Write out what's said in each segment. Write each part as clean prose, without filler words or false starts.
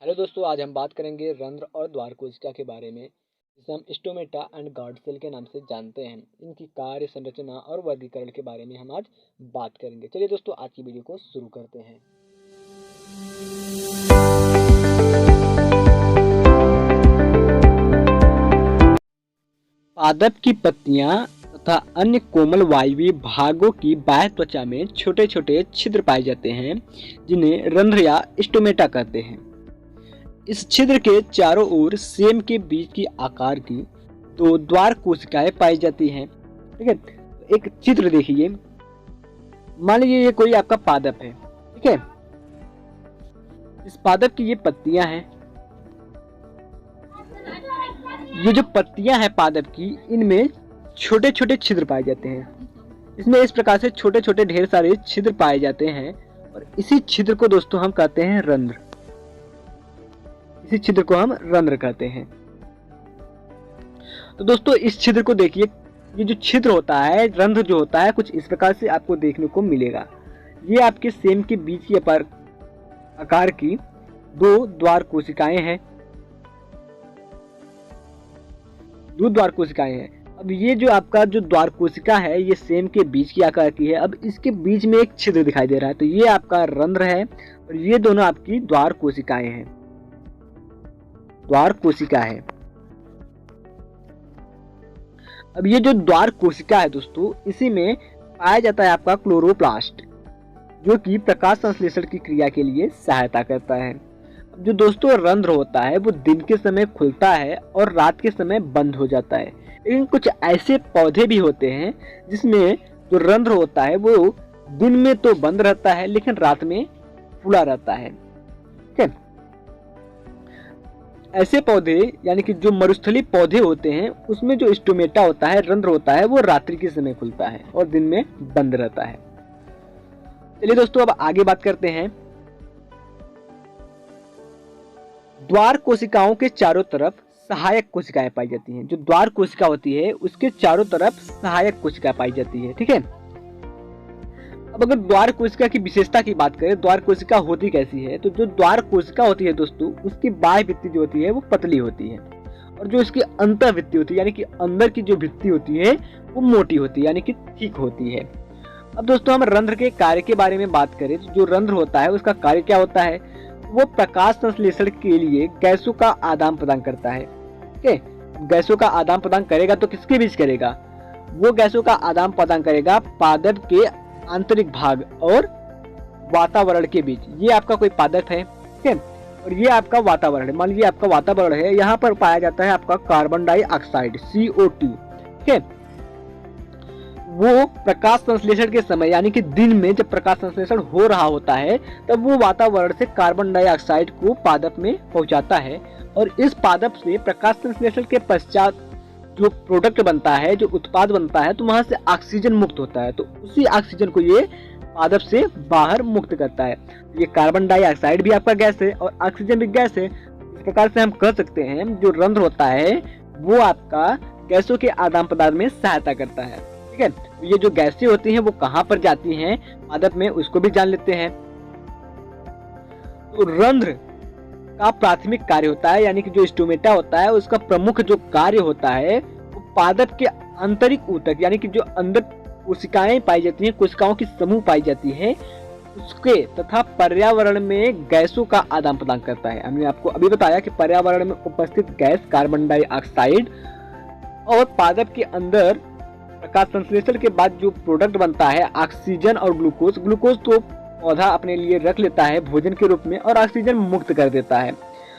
Hello दोस्तों, आज हम बात करेंगे रंध्र और द्वार कोशिका के बारे में, जिसे हम स्टोमेटा एंड गार्ड सेल के नाम से जानते हैं। इनकी कार्य, संरचना और वर्गीकरण के बारे में हम आज बात करेंगे। चलिए दोस्तों, आज की वीडियो को शुरू करते हैं। पादप की पत्तियां तथा अन्य कोमल वायवीय भागों की बाह्य त्वचा में छोटे छोटे छिद्र पाए जाते हैं, जिन्हें रंध्र या स्टोमेटा कहते हैं। इस छिद्र के चारों ओर सेम के बीच की आकार की दो द्वार कोशिकाएं पाई जाती हैं। ठीक है, एक चित्र देखिए। मान लीजिए ये कोई आपका पादप है। ठीक है, इस पादप की ये पत्तियां हैं। ये जो पत्तियां हैं पादप की, इनमें छोटे छोटे छिद्र पाए जाते हैं। इसमें इस प्रकार से छोटे छोटे ढेर सारे छिद्र पाए जाते हैं और इसी छिद्र को दोस्तों हम कहते हैं रंध्र। इसी छिद्र को हम रंध्र कहते हैं। तो दोस्तों, इस छिद्र को देखिए। ये जो छिद्र होता है, रंध्र जो होता है, कुछ इस प्रकार से आपको देखने को मिलेगा। ये आपके सेम के बीच की आकार की दो द्वार कोशिकाएं हैं। दो द्वार कोशिकाएं हैं। अब ये जो आपका जो द्वार कोशिका है, ये सेम के बीच की आकार की है। अब इसके बीच में एक छिद्र दिखाई दे रहा है, तो ये आपका रंध्र है और ये दोनों आपकी द्वार कोशिकाएं हैं। द्वार कोशिका है। अब ये जो द्वार कोशिका है दोस्तों, इसी में पाया जाता है आपका क्लोरोप्लास्ट, जो कि प्रकाश संश्लेषण की क्रिया के लिए सहायता करता है। अब जो दोस्तों रंध्र होता है, वो दिन के समय खुलता है और रात के समय बंद हो जाता है। लेकिन कुछ ऐसे पौधे भी होते हैं जिसमें जो रंध्र होता है वो दिन में तो बंद रहता है, लेकिन रात में खुला रहता है। ठीक है, ऐसे पौधे यानी कि जो मरुस्थलीय पौधे होते हैं, उसमें जो स्टोमेटा होता है, रंध्र होता है, वो रात्रि के समय खुलता है और दिन में बंद रहता है। चलिए दोस्तों, अब आगे बात करते हैं। द्वार कोशिकाओं के चारों तरफ सहायक कोशिकाएं पाई जाती हैं। जो द्वार कोशिका होती है, उसके चारों तरफ सहायक कोशिकाएं पाई जाती है। ठीक है, अब अगर द्वार कोशिका की विशेषता की बात करें, द्वार कोशिका होती कैसी है, तो जो द्वार कोशिका होती है दोस्तों, उसकी बाह्य भित्ति जो होती है वो पतली होती है और जो इसकी अंतर भित्ति होती है, यानी कि अंदर की जो भित्ति होती है, वो मोटी होती है, यानी कि ठीक होती है। अब दोस्तों, हम रंध्र के कार्य के बारे में बात करें तो जो रंध्र होता है, उसका कार्य क्या होता है? वो प्रकाश संश्लेषण के लिए गैसों का आदान प्रदान करता है। ठीक है, गैसों का आदान प्रदान करेगा तो किसके बीच करेगा? वो गैसों का आदान प्रदान करेगा पादप के आंतरिक भाग और वातावरण के बीच। ये आपका कोई पादप है। ठीक है, और ये आपका वातावरण है। मान लीजिए आपका वातावरण है, यहाँ पर पाया जाता है आपका कार्बन डाइऑक्साइड, CO2। ठीक है, वो प्रकाश संश्लेषण के समय, यानी कि दिन में जब प्रकाश संश्लेषण हो रहा होता है, तब वो वातावरण से कार्बन डाइऑक्साइड को पादप में पहुंचाता है और इस पादप से प्रकाश संश्लेषण के पश्चात जो प्रोडक्ट बनता है, जो उत्पाद बनता है, तो वहां से ऑक्सीजन मुक्त होता है। तो उसी ऑक्सीजन को ये पादप से बाहर मुक्त करता है। ये कार्बन डाइऑक्साइड भी आपका गैस है और ऑक्सीजन भी गैस है। इस प्रकार से हम कह सकते हैं जो रंध्र होता है वो आपका गैसों के आदान प्रदान में सहायता करता है। ठीक है, ये जो गैसें होती हैं वो कहाँ पर जाती हैं पादप में, उसको भी जान लेते हैं। तो रंध्र का प्राथमिक कार्य होता है, यानी कि जो स्टोमेटा होता है, उसका प्रमुख जो कार्य होता है वो पादप के आंतरिक ऊतक, यानी कि जो अंदर कोशिकाएं पाई जाती हैं, कोशिकाओं की समूह पाई जाती है, उसके तथा पर्यावरण में गैसों का आदान प्रदान करता है। हमने आपको अभी बताया कि पर्यावरण में उपस्थित गैस कार्बन डाइऑक्साइड और पादप के अंदर प्रकाश संश्लेषण के बाद जो प्रोडक्ट बनता है ऑक्सीजन और ग्लूकोज। ग्लूकोज तो पौधा अपने लिए रख लेता है भोजन के रूप में और ऑक्सीजन मुक्त कर देता है।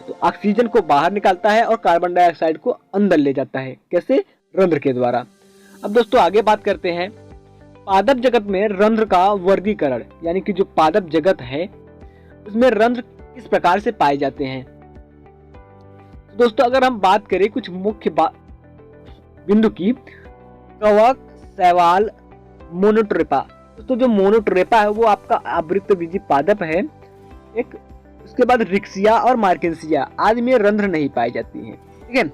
तो ऑक्सीजन को बाहर निकालता है और कार्बन डाइऑक्साइड को अंदर ले जाता है। कैसे? रंध्र के द्वारा। अब दोस्तों आगे बात करते हैं पादप जगत में रंध्र का वर्गीकरण, यानी कि जो पादप जगत है उसमें रंध्र किस प्रकार से पाए जाते हैं। दोस्तों, अगर हम बात करें कुछ मुख्य बिंदु की, कवक, शैवाल, मोनोट्रेपा। तो जो मोनोट्रेपा है वो आपका आवृतबीजी पादप है। एक उसके बाद रिक्सिया और मार्केंसिया आदि में रंध्र नहीं पाई जाती है। ठीक है,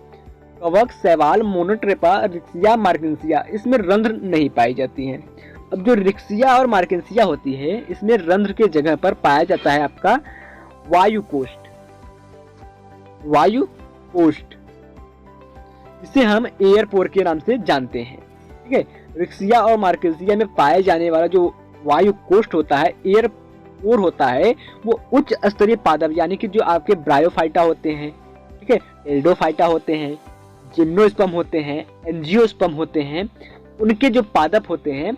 कवक, शैवाल, मोनोट्रेपा, रिक्सिया, मार्केंसिया, इसमें रंध्र नहीं पाई जाती हैं। अब जो रिक्सिया और मार्केंसिया होती है, इसमें रंध्र के जगह पर पाया जाता है आपका वायुकोष्ठ। वायु कोष्ठ, जिसे हम एयर पोर के नाम से जानते हैं। ठीक है, रिक्सिया और मार्केसिया में पाए जाने वाला जो वायु कोष्ठ होता है, एयर पोर होता है, वो उच्च स्तरीय पादप यानी कि जो आपके ब्रायोफाइटा होते हैं, ठीक है, एल्डोफाइटा होते हैं, जिम्नोस्पर्म होते हैं, एंजियोस्पर्म होते हैं, उनके जो पादप होते हैं,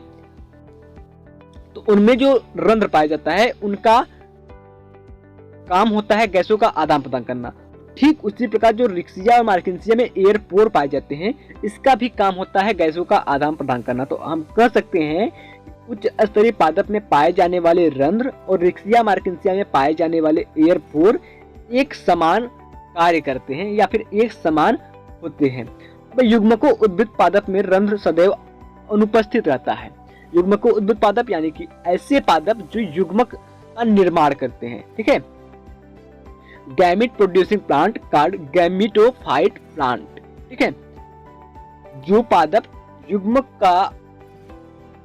तो उनमें जो रंध्र पाया जाता है, उनका काम होता है गैसों का आदान प्रदान करना। ठीक उसी प्रकार जो रिक्सिया और मार्केसिया में एयर पोर पाए जाते हैं, इसका भी काम होता है गैसों का आदान प्रदान करना। तो हम कह सकते हैं उच्च स्तरीय पादप में पाए जाने वाले रंध्र और रिक्सिया मार्केसिया में पाए जाने वाले एयर पोर एक समान कार्य करते हैं या फिर एक समान होते हैं। अब युग्मको उद्भिद पादप में रंध्र सदैव अनुपस्थित रहता है। युग्मको उद्भिद पादप यानी कि ऐसे पादप जो युग्मक का निर्माण करते हैं। ठीक है, gamete producing plant called gametophyte plant. ठीक है, जो पादप युग्मक का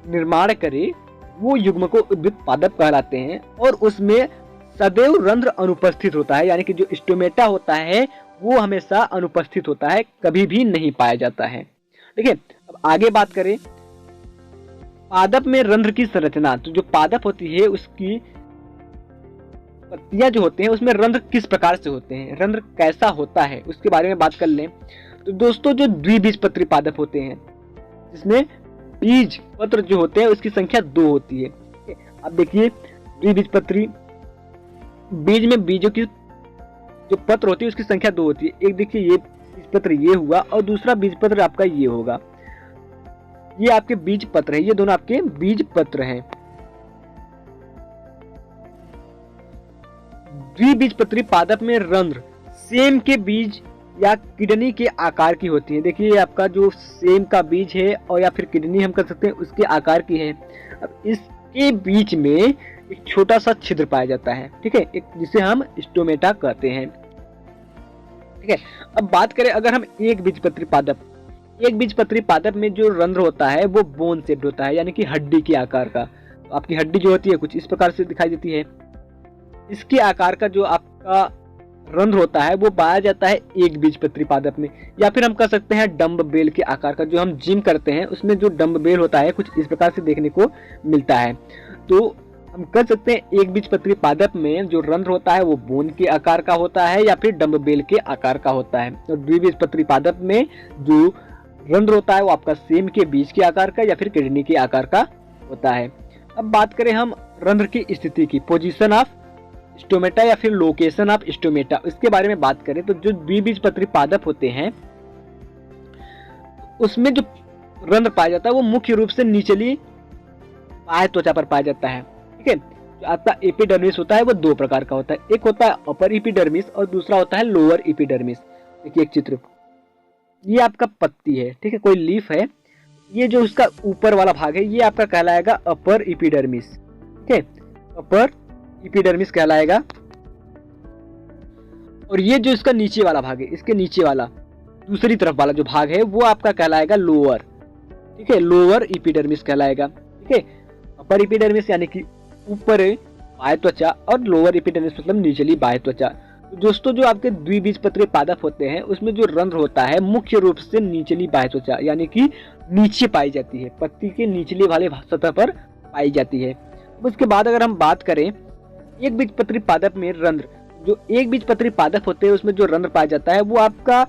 निर्माण करे वो युग्मको उद्भिद पादप कहलाते हैं और उसमें सदैव रंध्र अनुपस्थित होता है, यानी कि जो स्टोमेटा होता है वो हमेशा अनुपस्थित होता है, कभी भी नहीं पाया जाता है। ठीक है, अब आगे बात करें पादप में रंध्र की संरचना। तो जो पादप होती है उसकी पत्तियां जो होते हैं उसमें रंध्र किस प्रकार से होते हैं, रंध्र कैसा होता है, उसके बारे में बात कर लें। तो दोस्तों जो द्विबीजपत्री पादप होते हैं जिसमें बीज पत्र जो होते हैं उसकी संख्या 2 होती है। अब देखिए द्विबीजपत्री, बीज में बीजों की जो पत्र होती है उसकी संख्या 2 होती है। एक देखिए ये बीज पत्र ये हुआ और दूसरा बीज पत्र आपका ये होगा, ये आपके बीज पत्र है, ये दोनों आपके बीज पत्र हैं। द्विबीजपत्री पादप में रंध्र सेम के बीज या किडनी के आकार की होती है। देखिए आपका जो सेम का बीज है और या फिर किडनी हम कर सकते हैं उसके आकार की है। अब इसके बीच में एक छोटा सा छिद्र पाया जाता है। ठीक है, एक जिसे हम स्टोमेटा कहते हैं। ठीक है, अब बात करें अगर हम एक बीजपत्री पादप में जो रंध्र होता है वो बोन शेप्ड होता है, यानी कि हड्डी के आकार का। तो आपकी हड्डी जो होती है कुछ इस प्रकार से दिखाई देती है। इसके आकार का जो आपका रंध्र होता है वो पाया जाता है एक बीजपत्री पादप में, या फिर हम कह सकते हैं डम्ब बेल के आकार का। जो हम जिम करते हैं उसमें जो डम्ब बेल होता है कुछ इस प्रकार से देखने को मिलता है। तो हम कह सकते हैं एक बीजपत्री पादप में जो रंध्र होता है वो बोन के आकार का होता है या फिर डम्ब बेल के आकार का होता है। और द्विबीजपत्री पादप में जो रंध्र होता है वो आपका सेम के बीज के आकार का या फिर किडनी के आकार का होता है। अब बात करें हम रंध्र की स्थिति की, पोजीशन ऑफ स्टोमेटा या फिर लोकेशन ऑफ स्टोमेटा, इसके बारे में बात करें तो जो द्विबीजपत्री पादप होते हैं उसमें जो रंध्र पाया जाता है वो मुख्य रूप से निचली बाह्य त्वचा पर पाया जाता है। ठीक है, जो आपका एपिडर्मिस होता है वो 2 प्रकार का होता है, एक होता है अपर एपिडर्मिस और दूसरा होता है लोअर एपिडर्मिस। देखिए एक चित्र, ये आपका पत्ती है, ठीक है, कोई लीफ है, ये जो उसका ऊपर वाला भाग है ये आपका कहलाएगा अपर एपिडर्मिस। ठीक है, अपर एपिडर्मिस कहलाएगा। और ये जो इसका नीचे वाला भाग है, इसके नीचे वाला दूसरी तरफ वाला जो भाग है वो आपका कहलाएगा लोअर। ठीक है, लोअर एपिडर्मिस कहलाएगा। ठीक है, अपर एपिडर्मिस यानी कि ऊपर बाह्य त्वचा और लोअर एपिडर्मिस मतलब निचली बाह्य त्वचा। तो दोस्तों जो आपके द्विबीजपत्री पादप होते हैं उसमें जो रंध्र होता है मुख्य रूप से निचली बाह्य त्वचा यानी कि नीचे पाई जाती है, पत्ती के निचले वाले सतह पर पाई जाती है। उसके बाद अगर हम बात करें एक बीजपत्री पादप में रंध्र, जो एक बीजपत्री पादप होते हैं उसमें जो रंध्र पाया जाता है वो आपका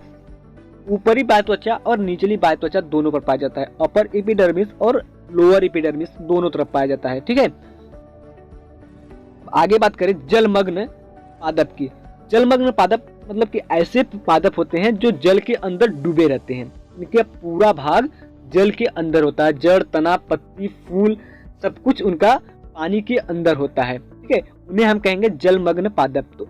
ऊपरी बाह्य त्वचा और निचली बाह्य त्वचा दोनों पर पाया जाता है। अपर एपिडर्मिस और लोअर एपिडर्मिस दोनों तरफ पाया जाता है। ठीक है, आगे बात करें जलमग्न पादप की। जलमग्न पादप मतलब कि ऐसे पादप होते हैं जो जल के अंदर डूबे रहते हैं, इनका पूरा भाग जल के अंदर होता है, जड़, तना, पत्ती, फूल सब कुछ उनका पानी के अंदर होता है। ठीक है, उन्हें हम कहेंगे जलमग्न पादप। तो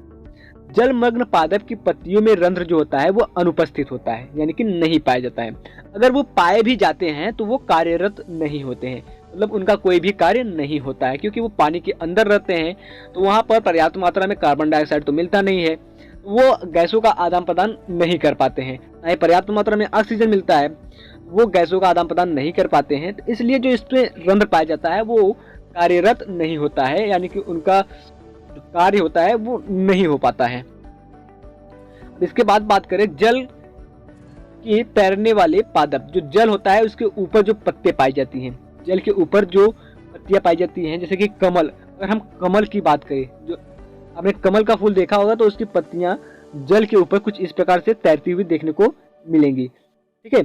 जलमग्न पादप की पत्तियों में रंध्र जो होता है वो अनुपस्थित होता है, यानी कि नहीं पाया जाता है। अगर वो पाए भी जाते हैं तो वो कार्यरत नहीं होते हैं, मतलब उनका कोई भी कार्य नहीं होता है, क्योंकि वो पानी के अंदर रहते हैं तो वहां पर पर्याप्त मात्रा में कार्बन डाइऑक्साइड तो मिलता नहीं है, वो गैसों का आदान प्रदान नहीं कर पाते हैं, ना ही पर्याप्त मात्रा में ऑक्सीजन मिलता है, वो गैसों का आदान प्रदान नहीं कर पाते हैं। तो इसलिए जो इसमें रंध्र पाया जाता है वो कार्यरत नहीं होता है, यानी कि उनका कार्य होता है वो नहीं हो पाता है। इसके बाद बात करें जल के तैरने वाले पादप। जो जल होता है उसके ऊपर जो पत्ते पाई जाती हैं, जल के ऊपर जो पत्तियां पाई जाती हैं, जैसे कि कमल। अगर हम कमल की बात करें, जो आपने कमल का फूल देखा होगा तो उसकी पत्तियां जल के ऊपर कुछ इस प्रकार से तैरती हुई देखने को मिलेंगी। ठीक है,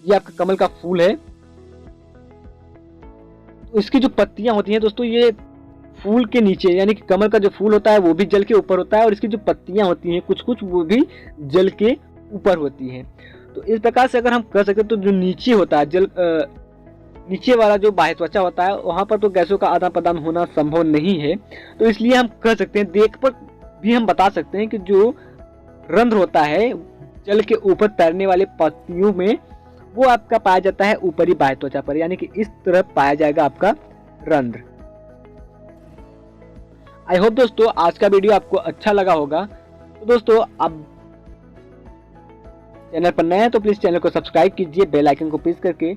ये आपका कमल का फूल है। तो इसकी जो पत्तियां होती हैं दोस्तों, ये फूल के नीचे, यानी कि कमल का जो फूल होता है वो भी जल के ऊपर होता है, और इसकी जो पत्तियां होती हैं कुछ कुछ वो भी जल के ऊपर होती हैं। तो इस प्रकार से अगर हम कर सके तो जो नीचे होता है जल नीचे वाला जो बाह्य त्वचा होता है, वहां पर तो गैसों का आदान प्रदान होना संभव नहीं है। तो इसलिए हम कर सकते हैं, देख पर भी हम बता सकते हैं कि जो रंध्र होता है जल के ऊपर तैरने वाले पत्तियों में, वो आपका पाया जाता है ऊपरी बाह्य त्वचा पर, यानी कि इस तरफ पाया जाएगा आपका रंध्र। आई होप दोस्तों आज का वीडियो आपको अच्छा लगा होगा। तो दोस्तों आप चैनल पर नए हैं तो प्लीज चैनल को सब्सक्राइब कीजिए, बेल आइकन को प्रेस करके